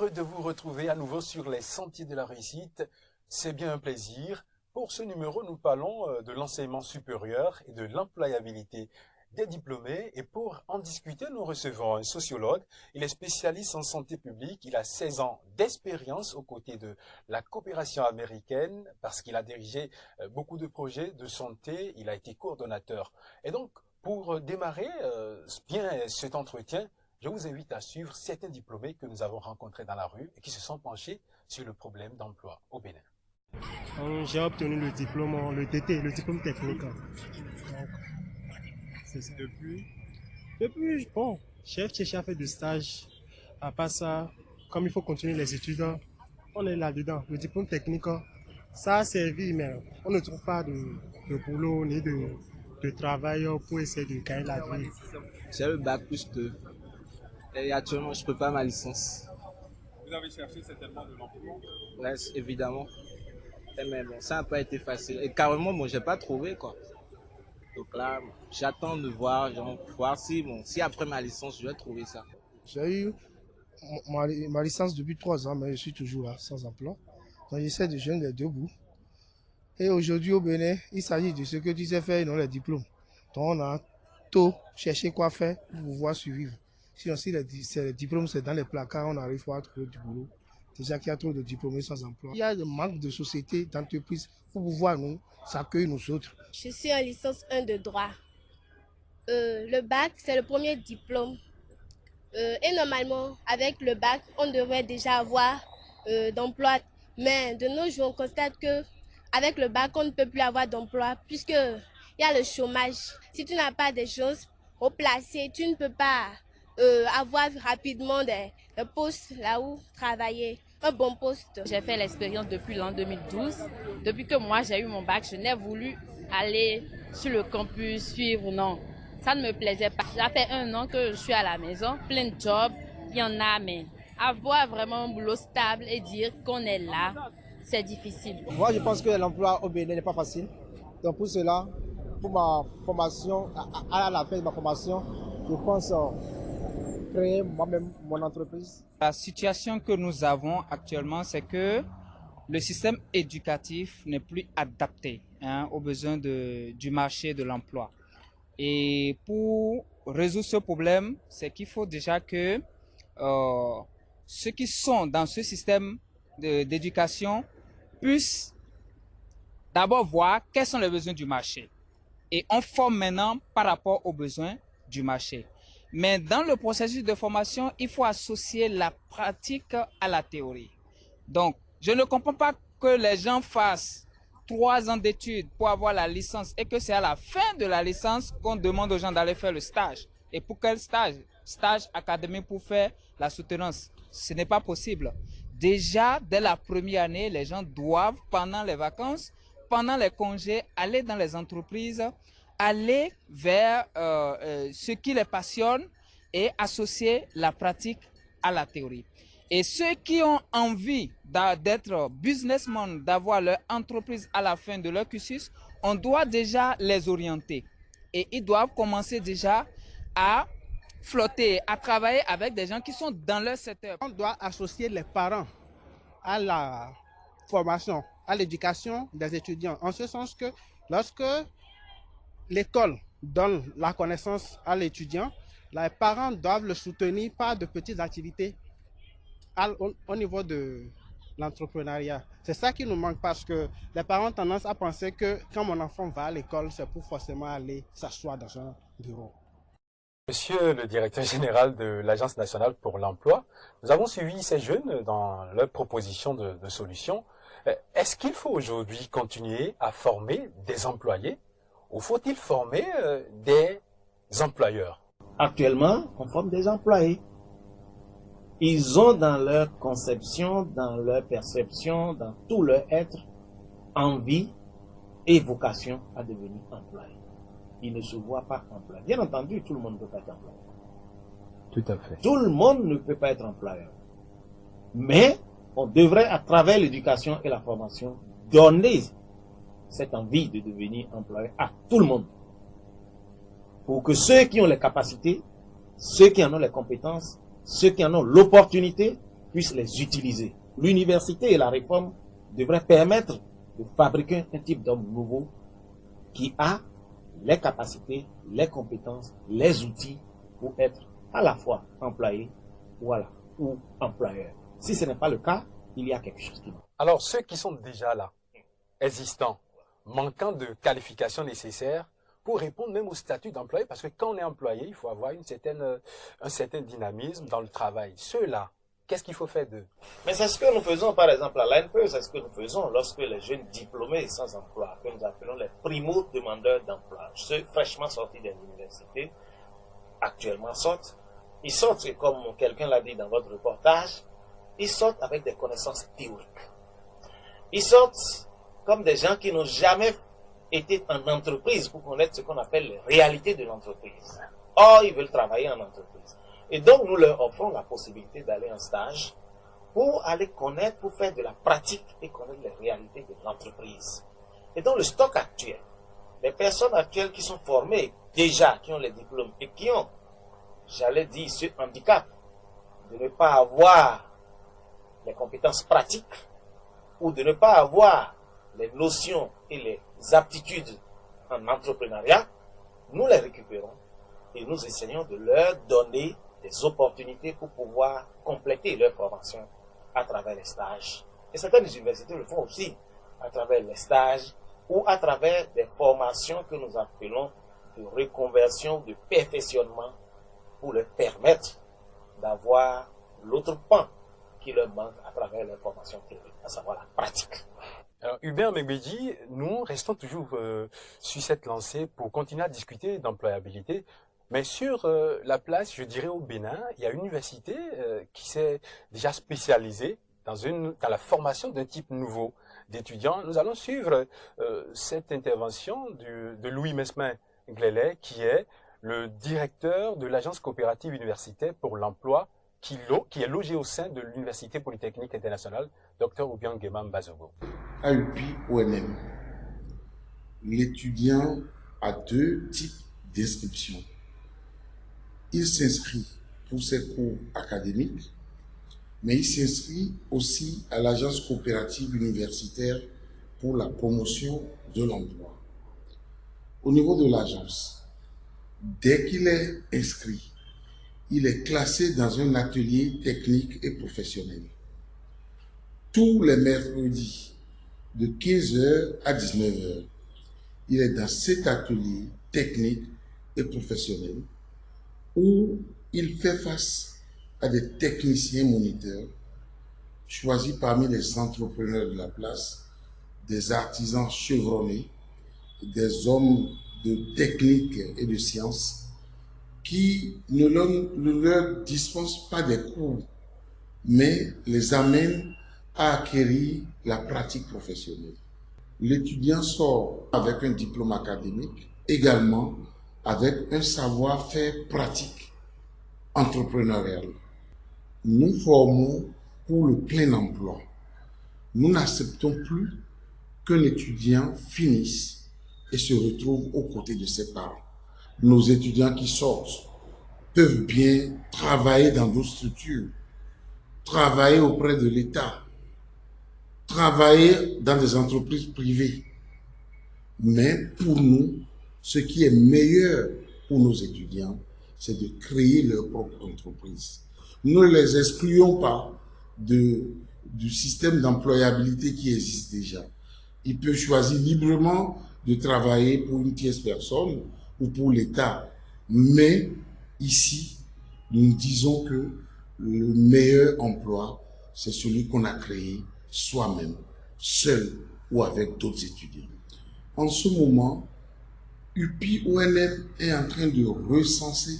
heureux de vous retrouver à nouveau sur les sentiers de la réussite. C'est bien un plaisir. Pour ce numéro, nous parlons de l'enseignement supérieur et de l'employabilité des diplômés. Et pour en discuter, nous recevons un sociologue. Il est spécialiste en santé publique. Il a 16 ans d'expérience aux côtés de la coopération américaine parce qu'il a dirigé beaucoup de projets de santé. Il a été coordonnateur. Et donc, pour démarrer bien cet entretien, je vous invite à suivre certains diplômés que nous avons rencontrés dans la rue et qui se sont penchés sur le problème d'emploi au Bénin. J'ai obtenu le diplôme, le TT, le diplôme technique. C'est depuis, bon, j'ai cherché à faire des stages. À part ça, comme il faut continuer les études, on est là-dedans. Le diplôme technique, ça a servi, mais on ne trouve pas de boulot ni de travail pour essayer de gagner la vie. J'ai le bac plus 2. Et actuellement, je prépare ma licence. Vous avez cherché certainement de l'emploi? Ouais, évidemment. Mais bon, ça n'a pas été facile. Et carrément, moi, j'ai pas trouvé, quoi. Donc là, j'attends de voir, voir si après ma licence, je vais trouver ça. J'ai eu ma licence depuis 3 ans, mais je suis toujours là, sans emploi. Donc j'essaie de joindre les deux bouts. Et aujourd'hui au Bénin, il s'agit de ce que tu sais faire et non les diplômes. Donc on a tôt cherché quoi faire pour pouvoir survivre. Sinon, si les diplômes, c'est dans les placards, on n'arrive pas à trouver du boulot. Déjà qu'il y a trop de diplômés sans emploi. Il y a le manque de sociétés, d'entreprises pour pouvoir nous accueillir nous autres. Je suis en licence 1 de droit. Le bac, c'est le premier diplôme. Et normalement, avec le bac, on devrait déjà avoir d'emploi. Mais de nos jours, on constate qu'avec le bac, on ne peut plus avoir d'emploi puisqu'il y a le chômage. Si tu n'as pas des choses haut placées, tu ne peux pas avoir rapidement des postes là où travailler, un bon poste. J'ai fait l'expérience depuis l'an 2012. Depuis que moi j'ai eu mon bac, je n'ai voulu aller sur le campus, suivre, non. Ça ne me plaisait pas. Ça fait 1 an que je suis à la maison, plein de jobs, il y en a, mais avoir vraiment un boulot stable et dire qu'on est là, c'est difficile. Moi, je pense que l'emploi au Bénin n'est pas facile. Donc pour cela, pour ma formation, à la fin de ma formation, je pense créer moi-même mon entreprise. La situation que nous avons actuellement, c'est que le système éducatif n'est plus adapté aux besoins du marché de l'emploi. Et pour résoudre ce problème, c'est qu'il faut déjà que ceux qui sont dans ce système d'éducation puissent d'abord voir quels sont les besoins du marché. Et on forme maintenant par rapport aux besoins du marché. Mais dans le processus de formation, il faut associer la pratique à la théorie. Donc, je ne comprends pas que les gens fassent 3 ans d'études pour avoir la licence et que c'est à la fin de la licence qu'on demande aux gens d'aller faire le stage. Et pour quel stage? Stage académique pour faire la soutenance. Ce n'est pas possible. Déjà, dès la première année, les gens doivent, pendant les vacances, pendant les congés, aller dans les entreprises, aller vers ce qui les passionne et associer la pratique à la théorie. Et ceux qui ont envie d'être businessmen, d'avoir leur entreprise à la fin de leur cursus, on doit déjà les orienter. Et ils doivent commencer déjà à flotter, à travailler avec des gens qui sont dans leur secteur. On doit associer les parents à la formation, à l'éducation des étudiants. En ce sens que lorsque l'école donne la connaissance à l'étudiant, les parents doivent le soutenir par de petites activités au niveau de l'entrepreneuriat. C'est ça qui nous manque parce que les parents ont tendance à penser que quand mon enfant va à l'école, c'est pour forcément aller s'asseoir dans un bureau. Monsieur le directeur général de l'Agence nationale pour l'emploi, nous avons suivi ces jeunes dans leur proposition de solutions. Est-ce qu'il faut aujourd'hui continuer à former des employés ou faut-il former des employeurs? Actuellement, on forme des employés. Ils ont dans leur conception, dans leur perception, dans tout leur être, envie et vocation à devenir employés. Ils ne se voient pas employés. Bien entendu, tout le monde ne peut pas être employé. Tout à fait. Tout le monde ne peut pas être employeur. Mais on devrait, à travers l'éducation et la formation, donner cette envie de devenir employé à tout le monde. Pour que ceux qui ont les capacités, ceux qui en ont les compétences, ceux qui en ont l'opportunité puissent les utiliser. L'université et la réforme devraient permettre de fabriquer un type d'homme nouveau qui a les capacités, les compétences, les outils pour être à la fois employé ou employeur. Si ce n'est pas le cas, il y a quelque chose qui manque. Alors, ceux qui sont déjà là, existants, manquant de qualifications nécessaires pour répondre même au statut d'employé, parce que quand on est employé, il faut avoir un certain dynamisme dans le travail. Ceux-là, qu'est-ce qu'il faut faire d'eux? Mais c'est ce que nous faisons, par exemple, à l'ANPE, c'est ce que nous faisons lorsque les jeunes diplômés sans emploi, que nous appelons les primo-demandeurs d'emploi, ceux fraîchement sortis de l'université, actuellement sortent, ils sortent, comme quelqu'un l'a dit dans votre reportage, ils sortent avec des connaissances théoriques. Ils sortent comme des gens qui n'ont jamais été en entreprise pour connaître ce qu'on appelle les réalités de l'entreprise. Or, ils veulent travailler en entreprise. Et donc, nous leur offrons la possibilité d'aller en stage pour aller connaître, pour faire de la pratique et connaître les réalités de l'entreprise. Et donc, le stock actuel, les personnes actuelles qui sont formées déjà, qui ont les diplômes et qui ont, j'allais dire, ce handicap de ne pas avoir les compétences pratiques ou de ne pas avoir les notions et les aptitudes en entrepreneuriat, nous les récupérons et nous essayons de leur donner des opportunités pour pouvoir compléter leur formation à travers les stages. Et certaines universités le font aussi à travers les stages ou à travers des formations que nous appelons de reconversion, de perfectionnement pour leur permettre d'avoir l'autre pan qui leur manque à travers leur formation théorique, à savoir la pratique. Alors, Hubert Megbedi, nous restons toujours sur cette lancée pour continuer à discuter d'employabilité. Mais sur la place, je dirais au Bénin, il y a une université qui s'est déjà spécialisée dans la formation d'un type nouveau d'étudiants. Nous allons suivre cette intervention de Louis Mesmin Glélé, qui est le directeur de l'Agence coopérative universitaire pour l'emploi, qui est logé au sein de l'Université polytechnique internationale, Dr Obiang Nguema Mbazogo. À UPI-ONM, l'étudiant a deux types d'inscription. Il s'inscrit pour ses cours académiques, mais il s'inscrit aussi à l'Agence coopérative universitaire pour la promotion de l'emploi. Au niveau de l'agence, dès qu'il est inscrit, il est classé dans un atelier technique et professionnel. Tous les mercredis, de 15h à 19h, il est dans cet atelier technique et professionnel où il fait face à des techniciens moniteurs choisis parmi les entrepreneurs de la place, des artisans chevronnés, des hommes de technique et de sciences qui ne leur dispensent pas des cours, mais les amènent à acquérir la pratique professionnelle. L'étudiant sort avec un diplôme académique, également avec un savoir-faire pratique entrepreneurial. Nous formons pour le plein emploi. Nous n'acceptons plus qu'un étudiant finisse et se retrouve aux côtés de ses parents. Nos étudiants qui sortent peuvent bien travailler dans d'autres structures, travailler auprès de l'État, travailler dans des entreprises privées. Mais pour nous, ce qui est meilleur pour nos étudiants, c'est de créer leur propre entreprise. Nous ne les excluons pas du système d'employabilité qui existe déjà. Ils peuvent choisir librement de travailler pour une tierce personne ou pour l'État. Mais ici, nous disons que le meilleur emploi, c'est celui qu'on a créé soi-même, seul ou avec d'autres étudiants. En ce moment, UPI-ONM est en train de recenser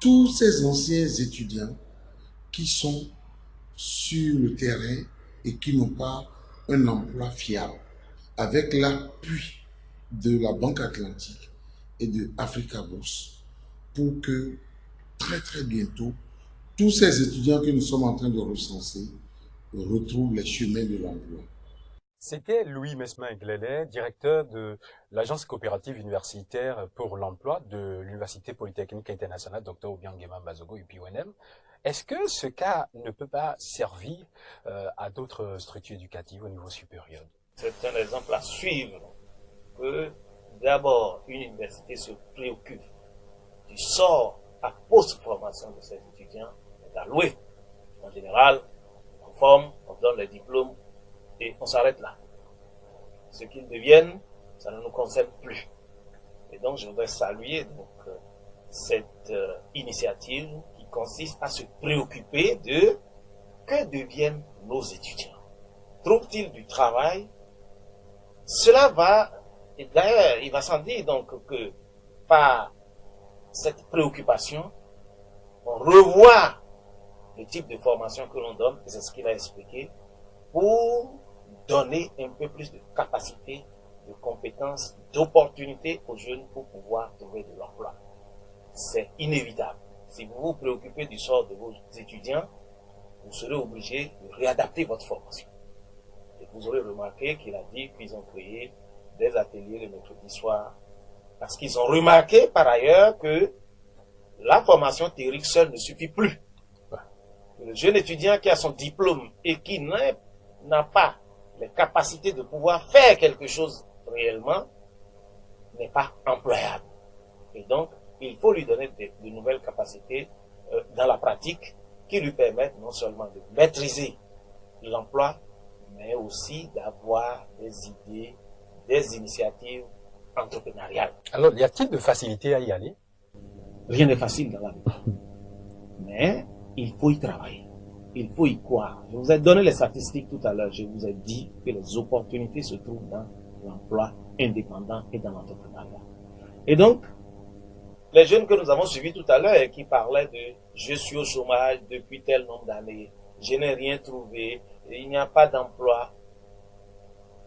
tous ces anciens étudiants qui sont sur le terrain et qui n'ont pas un emploi fiable. Avec l'appui de la Banque Atlantique et de Africa Bourse, pour que très bientôt, tous ces étudiants que nous sommes en train de recenser retrouvent les chemins de l'emploi. C'était Louis Mesmin Glélé, directeur de l'Agence coopérative universitaire pour l'emploi de l'Université polytechnique internationale, Dr Obiang Nguema Mbazogo, UPI-ONM. Est-ce que ce cas ne peut pas servir à d'autres structures éducatives au niveau supérieur? C'est un exemple à suivre, que d'abord une université se préoccupe du sort à post-formation de ses étudiants, est alloué. En général, on forme, on donne les diplômes et on s'arrête là. Ce qu'ils deviennent, ça ne nous concerne plus. Et donc je voudrais saluer donc, cette initiative qui consiste à se préoccuper de que deviennent nos étudiants. Trouvent-ils du travail? Cela va, et d'ailleurs il va sans dire donc que par cette préoccupation, on revoit le type de formation que l'on donne, et c'est ce qu'il a expliqué, pour donner un peu plus de capacité, de compétences, d'opportunités aux jeunes pour pouvoir trouver de l'emploi. C'est inévitable. Si vous vous préoccupez du sort de vos étudiants, vous serez obligé de réadapter votre formation. Et vous aurez remarqué qu'il a dit qu'ils ont créé des ateliers le mercredi soir, parce qu'ils ont remarqué par ailleurs que la formation théorique seule ne suffit plus. Le jeune étudiant qui a son diplôme et qui n'a pas les capacités de pouvoir faire quelque chose réellement n'est pas employable. Et donc, il faut lui donner de nouvelles capacités dans la pratique qui lui permettent non seulement de maîtriser l'emploi, mais aussi d'avoir des idées, des initiatives entrepreneuriales. Alors, y a-t-il de facilité à y aller? Rien n'est facile dans la vie. Mais il faut y travailler. Il faut y croire. Je vous ai donné les statistiques tout à l'heure. Je vous ai dit que les opportunités se trouvent dans l'emploi indépendant et dans l'entrepreneuriat. Et donc, les jeunes que nous avons suivis tout à l'heure et qui parlaient de « je suis au chômage depuis tel nombre d'années, je n'ai rien trouvé, il n'y a pas d'emploi »,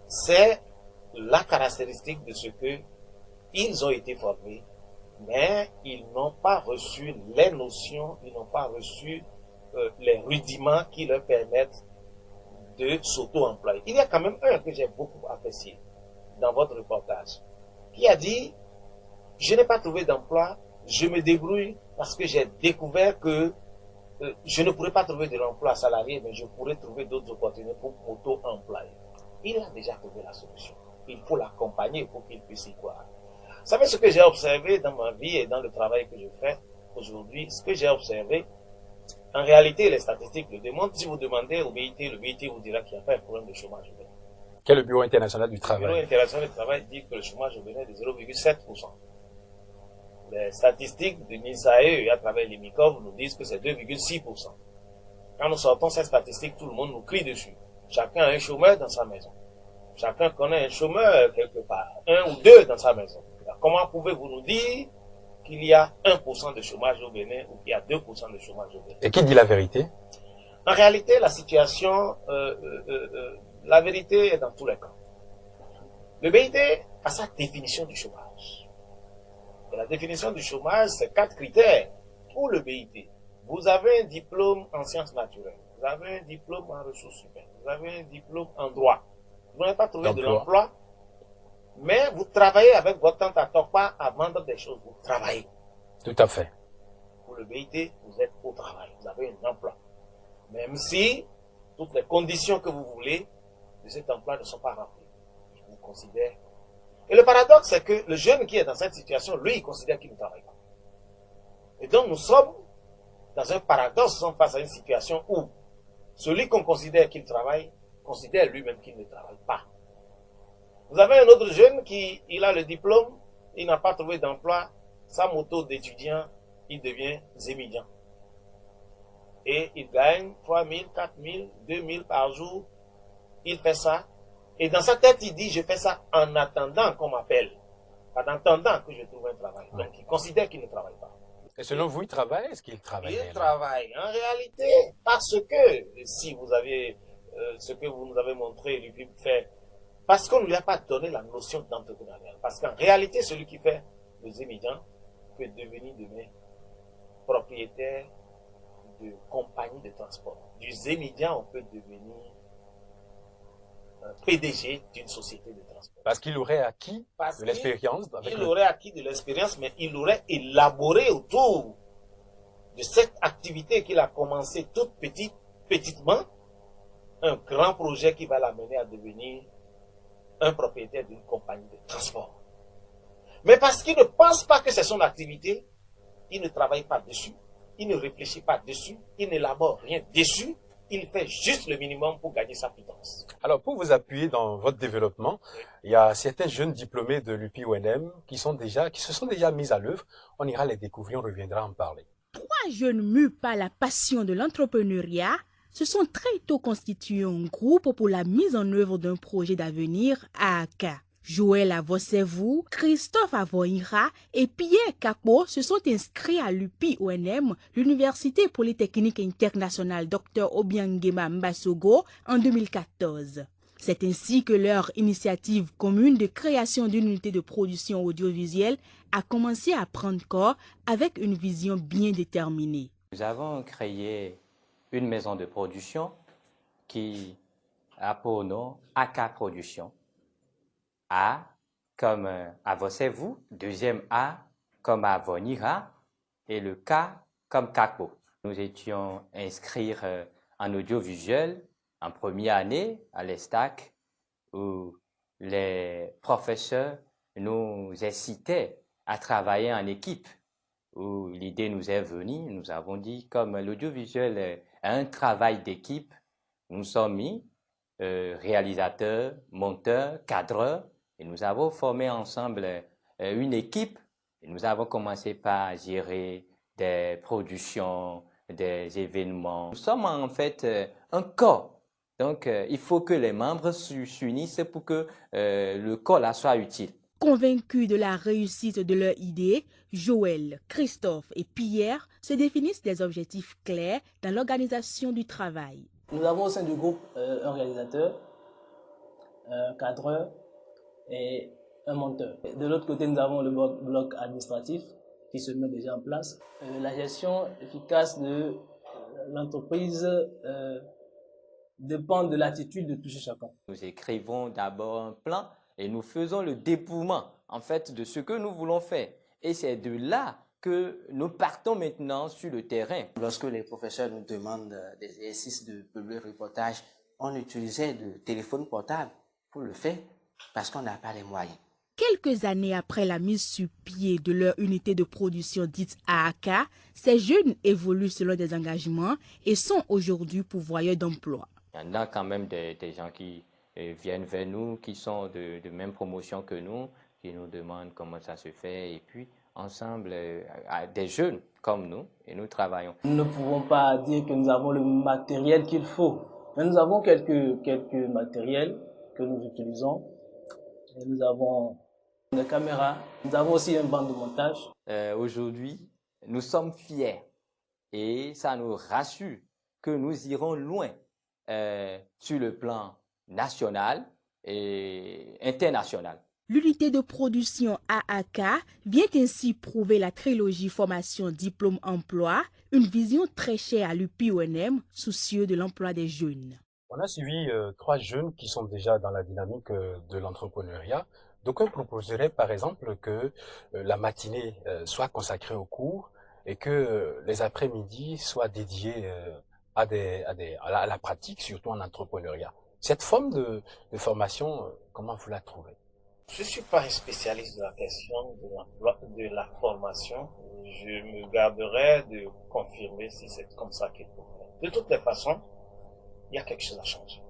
c'est la caractéristique de ce que ils ont été formés, mais ils n'ont pas reçu les notions, ils n'ont pas reçu les rudiments qui leur permettent de s'auto-employer. Il y a quand même un que j'ai beaucoup apprécié dans votre reportage, qui a dit « Je n'ai pas trouvé d'emploi, je me débrouille parce que j'ai découvert que je ne pourrais pas trouver de l'emploi salarié, mais je pourrais trouver d'autres opportunités pour m'auto-employer. » Il a déjà trouvé la solution. Il faut l'accompagner pour qu'il puisse y croire. Vous savez ce que j'ai observé dans ma vie et dans le travail que je fais aujourd'hui? Ce que j'ai observé, en réalité, les statistiques le démontrent. Si vous demandez au BIT, le BIT vous dira qu'il n'y a pas un problème de chômage au Bénin. Quel est le Bureau international du travail? Le Bureau international du travail dit que le chômage au Bénin est de 0,7%. Les statistiques de NISAE et à travers les MICOV nous disent que c'est 2,6%. Quand nous sortons ces statistiques, tout le monde nous crie dessus. Chacun a un chômeur dans sa maison. Chacun connaît un chômeur quelque part, un ou deux dans sa maison. Alors, comment pouvez-vous nous dire qu'il y a 1% de chômage au Bénin ou qu'il y a 2% de chômage au Bénin? Et qui dit la vérité? En réalité, la situation, la vérité est dans tous les cas. Le BIT a sa définition du chômage. Et la définition du chômage, c'est 4 critères pour le BIT. Vous avez un diplôme en sciences naturelles, vous avez un diplôme en ressources humaines, vous avez un diplôme en droit. Vous n'avez pas trouvé de l'emploi, mais vous travaillez avec votre tante à Tokpa à vendre des choses. Vous travaillez. Tout à fait. Pour le BIT, vous êtes au travail, vous avez un emploi. Même si toutes les conditions que vous voulez de cet emploi ne sont pas remplies. Il vous considère. Et le paradoxe, c'est que le jeune qui est dans cette situation, lui, il considère qu'il ne travaille pas. Et donc, nous sommes dans un paradoxe, nous sommes face à une situation où celui qu'on considère qu'il travaille, considère lui-même qu'il ne travaille pas. Vous avez un autre jeune qui, il a le diplôme, il n'a pas trouvé d'emploi, sa moto d'étudiant, il devient zémidian. Et il gagne 3 000, 4 000, 2 000 par jour, il fait ça. Et dans sa tête, il dit, je fais ça en attendant qu'on m'appelle, en attendant que je trouve un travail. Donc, il considère qu'il ne travaille pas. Et selon vous, il travaille? Est-ce qu'il travaille? Il travaille. En réalité, parce que, si vous avez ce que vous nous avez montré, lui fait, parce qu'on ne lui a pas donné la notion d'entrepreneuriat. Parce qu'en réalité, celui qui fait le zémidian peut devenir demain propriétaire de compagnie de transport. Du zémidian, on peut devenir PDG d'une société de transport. Parce qu'il aurait acquis de l'expérience. Il aurait acquis de l'expérience, mais il aurait élaboré autour de cette activité qu'il a commencé toute petitement, un grand projet qui va l'amener à devenir un propriétaire d'une compagnie de transport. Mais parce qu'il ne pense pas que c'est son activité, il ne travaille pas dessus, il ne réfléchit pas dessus, il n'élabore rien dessus, il fait juste le minimum pour gagner sa pitance. Alors, pour vous appuyer dans votre développement, il y a certains jeunes diplômés de l'UPI-ONM qui se sont déjà mis à l'œuvre. On ira les découvrir, on reviendra en parler. 3 jeunes mus par la passion de l'entrepreneuriat se sont très tôt constitués en groupe pour la mise en œuvre d'un projet d'avenir à Aka. Joël Avosevou, Christophe Avoira et Pierre Kakbo se sont inscrits à l'UPI-ONM, l'Université Polytechnique Internationale Dr Obiangema Mbasogo, en 2014. C'est ainsi que leur initiative commune de création d'une unité de production audiovisuelle a commencé à prendre corps avec une vision bien déterminée. Nous avons créé une maison de production qui a pour nom Aka Production. A comme Avosevou, deuxième A comme Avonira et le K comme Kakbo. Nous étions inscrits en audiovisuel en première année à l'ESTAC où les professeurs nous incitaient à travailler en équipe, où l'idée nous est venue. Nous avons dit comme l'audiovisuel est un travail d'équipe, nous sommes mis réalisateurs, monteurs, cadreurs, et nous avons formé ensemble une équipe. Et nous avons commencé par gérer des productions, des événements. Nous sommes en fait un corps. Donc, il faut que les membres s'unissent pour que le corps là soit utile. Convaincus de la réussite de leur idée, Joël, Christophe et Pierre se définissent des objectifs clairs dans l'organisation du travail. Nous avons au sein du groupe un réalisateur, un cadreur et un monteur. De l'autre côté, nous avons le bloc administratif qui se met déjà en place. La gestion efficace de l'entreprise dépend de l'attitude de tout chacun. Nous écrivons d'abord un plan et nous faisons le dépouillement en fait de ce que nous voulons faire. Et c'est de là que nous partons maintenant sur le terrain. Lorsque les professeurs nous demandent des exercices de public reportage, on utilisait le téléphone portable pour le faire parce qu'on n'a pas les moyens. Quelques années après la mise sur pied de leur unité de production dite AAK, ces jeunes évoluent selon des engagements et sont aujourd'hui pourvoyeurs d'emploi. Il y en a quand même des gens qui viennent vers nous, qui sont de même promotion que nous, qui nous demandent comment ça se fait. Et puis, ensemble, des jeunes comme nous, et nous travaillons. Nous ne pouvons pas dire que nous avons le matériel qu'il faut. Mais nous avons quelques matériels que nous utilisons. Et nous avons des caméras, nous avons aussi un banc de montage. Aujourd'hui, nous sommes fiers et ça nous rassure que nous irons loin sur le plan national et international. L'unité de production AAK vient ainsi prouver la trilogie formation diplôme-emploi, une vision très chère à l'UPI-ONM, soucieux de l'emploi des jeunes. On a suivi 3 jeunes qui sont déjà dans la dynamique de l'entrepreneuriat. Donc on proposerait par exemple que la matinée soit consacrée aux cours et que les après-midi soient dédiés à la pratique, surtout en entrepreneuriat. Cette forme de formation, comment vous la trouvez? Je ne suis pas un spécialiste de la question de la formation. Je me garderai de confirmer si c'est comme ça qu'il faut faire. De toutes les façons, il y a quelque chose à changer.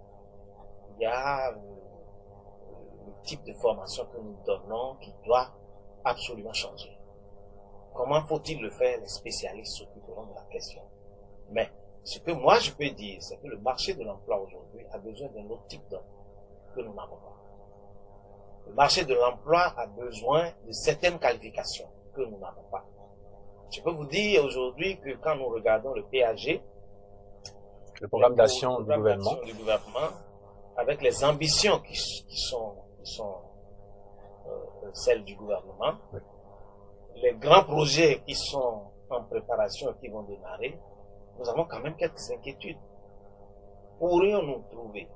Il y a le type de formation que nous donnons qui doit absolument changer. Comment faut-il le faire? Les spécialistes s'occuperont de la question. Mais ce que moi je peux dire, c'est que le marché de l'emploi aujourd'hui a besoin d'un autre type d'offre que nous n'avons pas. Le marché de l'emploi a besoin de certaines qualifications que nous n'avons pas. Je peux vous dire aujourd'hui que quand nous regardons le PAG, le programme d'action du gouvernement, avec les ambitions qui sont celles du gouvernement, oui. Les grands projets qui sont en préparation et qui vont démarrer, nous avons quand même quelques inquiétudes. Pourrions-nous trouver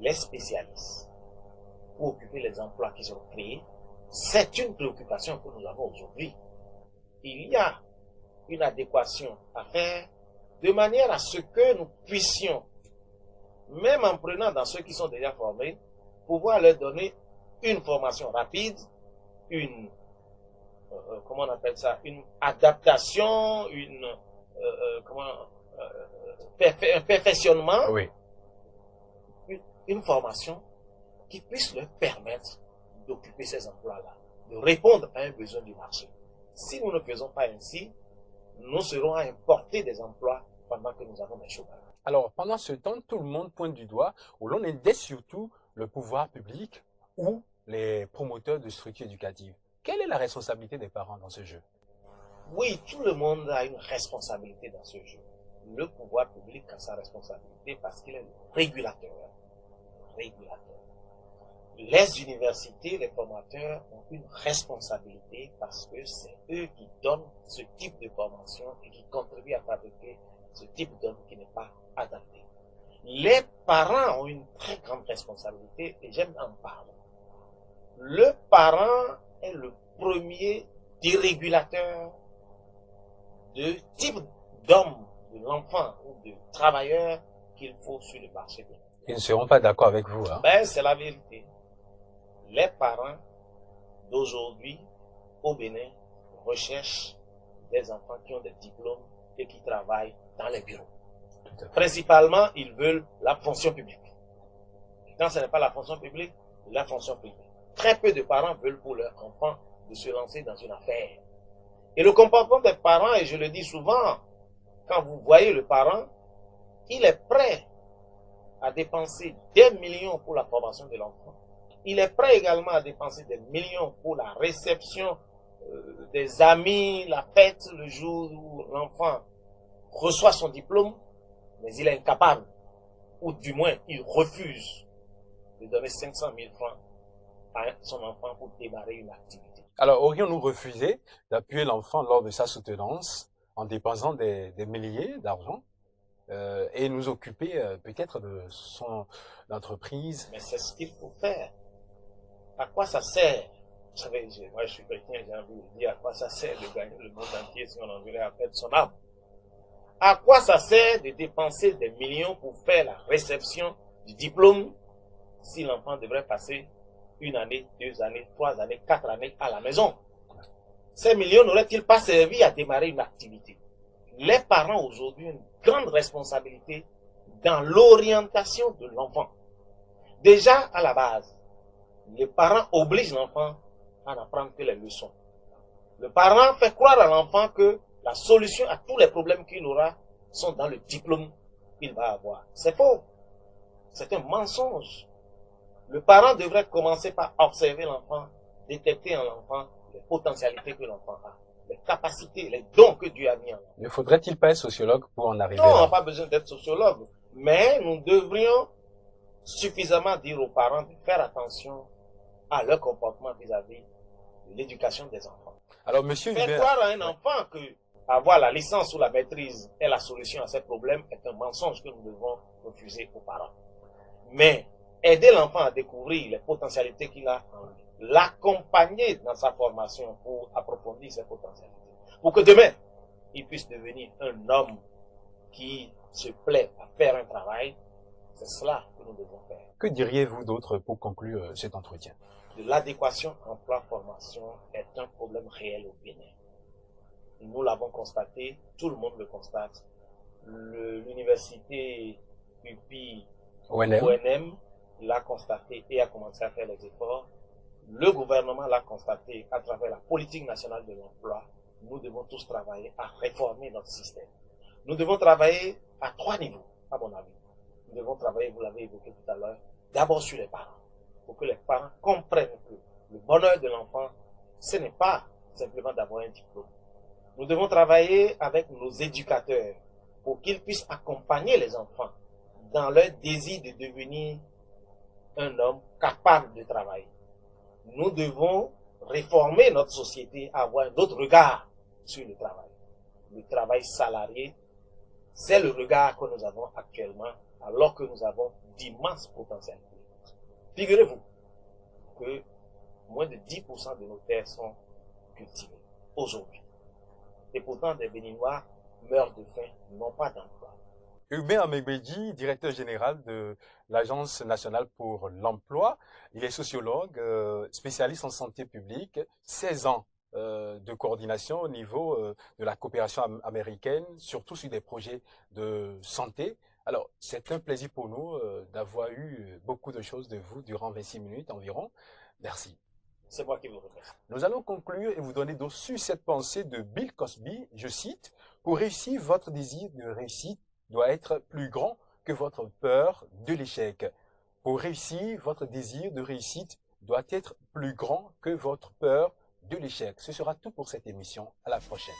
les spécialistes pour occuper les emplois qui sont créés? C'est une préoccupation que nous avons aujourd'hui. Il y a une adéquation à faire, de manière à ce que nous puissions, même en prenant dans ceux qui sont déjà formés, pouvoir leur donner une formation rapide, une, comment on appelle ça, une adaptation, un perfectionnement, oui. une formation qui puisse leur permettre d'occuper ces emplois-là, de répondre à un besoin du marché. Si nous ne faisons pas ainsi, nous serons à importer des emplois pendant que nous avons des chômeurs. Alors, pendant ce temps, tout le monde pointe du doigt, où l'on aidait surtout le pouvoir public ou les promoteurs de structures éducatives. Quelle est la responsabilité des parents dans ce jeu? Oui, tout le monde a une responsabilité dans ce jeu. Le pouvoir public a sa responsabilité parce qu'il est le régulateur. Les universités, les formateurs ont une responsabilité parce que c'est eux qui donnent ce type de formation et qui contribuent à fabriquer ce type d'homme qui n'est pas adapté. Les parents ont une très grande responsabilité et j'aime en parler. Le parent est le premier dérégulateur de type d'homme, de l'enfant ou de travailleur qu'il faut sur le marché. Ils ne seront pas d'accord avec vous. Hein? Ben, c'est la vérité. Les parents d'aujourd'hui au Bénin recherchent des enfants qui ont des diplômes et qui travaillent dans les bureaux. Principalement, ils veulent la fonction publique. Quand ce n'est pas la fonction publique, la fonction privée. Très peu de parents veulent pour leurs enfants de se lancer dans une affaire. Et le comportement des parents, et je le dis souvent, quand vous voyez le parent, il est prêt à dépenser des millions pour la formation de l'enfant. Il est prêt également à dépenser des millions pour la réception des amis, la fête, le jour où l'enfant reçoit son diplôme, mais il est incapable, ou du moins il refuse de donner 500 000 francs à son enfant pour démarrer une activité. Alors, aurions-nous refusé d'appuyer l'enfant lors de sa soutenance en dépensant des milliers d'argent et nous occuper peut-être de son entreprise? Mais c'est ce qu'il faut faire. À quoi ça sert? Vous savez, moi je suis chrétien, j'ai envie de dire à quoi ça sert de gagner le monde entier si on en venait à perdre son âme? À quoi ça sert de dépenser des millions pour faire la réception du diplôme si l'enfant devrait passer 1 année, 2 années, 3 années, 4 années à la maison? Ces millions n'auraient-ils pas servi à démarrer une activité? Les parents aujourd'hui ont une grande responsabilité dans l'orientation de l'enfant. Déjà à la base, les parents obligent l'enfant à n'apprendre que les leçons. Le parent fait croire à l'enfant que la solution à tous les problèmes qu'il aura sont dans le diplôme qu'il va avoir. C'est faux. C'est un mensonge. Le parent devrait commencer par observer l'enfant, détecter en l'enfant les potentialités que l'enfant a, les capacités, les dons que Dieu a mis en l'enfant. Ne faudrait-il pas être sociologue pour en arriver Non, on là? n'a pas besoin d'être sociologue. Mais nous devrions suffisamment dire aux parents de faire attention à leur comportement vis-à-vis de l'éducation des enfants. Alors, monsieur Faire Hubert, croire à un enfant que avoir la licence ou la maîtrise est la solution à ces problèmes est un mensonge que nous devons refuser aux parents. Mais aider l'enfant à découvrir les potentialités qu'il a en lui, l'accompagner dans sa formation pour approfondir ses potentialités, pour que demain, il puisse devenir un homme qui se plaît à faire un travail, c'est cela que nous devons faire. que diriez-vous d'autre pour conclure cet entretien? L'adéquation emploi-formation est un problème réel au Bénin. Nous l'avons constaté, tout le monde le constate. L'université UPI ONM l'a constaté et a commencé à faire les efforts. Le gouvernement l'a constaté à travers la politique nationale de l'emploi. Nous devons tous travailler à réformer notre système. Nous devons travailler à 3 niveaux, à mon avis. Nous devons travailler, vous l'avez évoqué tout à l'heure, d'abord sur les parents, pour que les parents comprennent que le bonheur de l'enfant, ce n'est pas simplement d'avoir un diplôme. Nous devons travailler avec nos éducateurs pour qu'ils puissent accompagner les enfants dans leur désir de devenir un homme capable de travailler. Nous devons réformer notre société, avoir un autre regard sur le travail. Le travail salarié, c'est le regard que nous avons actuellement, alors que nous avons d'immenses potentialités. Figurez-vous que moins de 10% de nos terres sont cultivées aujourd'hui. Et pourtant, des Béninois meurent de faim, n'ont pas d'emploi. Hubert Amegbedji, directeur général de l'Agence nationale pour l'emploi. Il est sociologue, spécialiste en santé publique, 16 ans de coordination au niveau de la coopération américaine, surtout sur des projets de santé. Alors, c'est un plaisir pour nous d'avoir eu beaucoup de choses de vous durant 26 minutes environ. Merci. C'est moi qui vous remercie. Nous allons conclure et vous donner dessus cette pensée de Bill Cosby, je cite, « Pour réussir, votre désir de réussite doit être plus grand que votre peur de l'échec. Pour réussir, votre désir de réussite doit être plus grand que votre peur de l'échec. » Ce sera tout pour cette émission. À la prochaine.